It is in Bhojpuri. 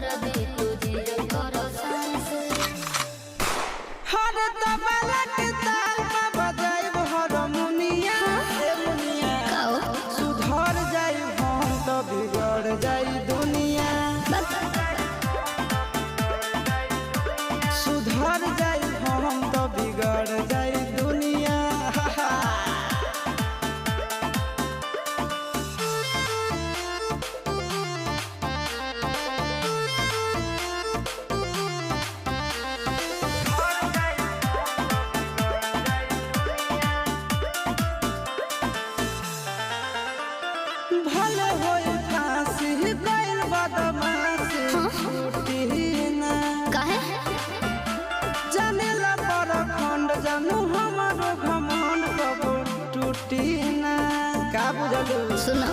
दर्दी तुझे करो सांस हर तबला के ताल में बजाइब हारमोनिया ए मुनिया सुधर जाई हम तो बिगड़ जाई दुनिया सुधर जाई हम तो बिगड़ जाई दुनिया भले होई फांसी गइल बदमाशी छूटी ना काहे जानेला पर खंड जानू हमारो घमंड कबो टूटी ना का बुझलू सुनो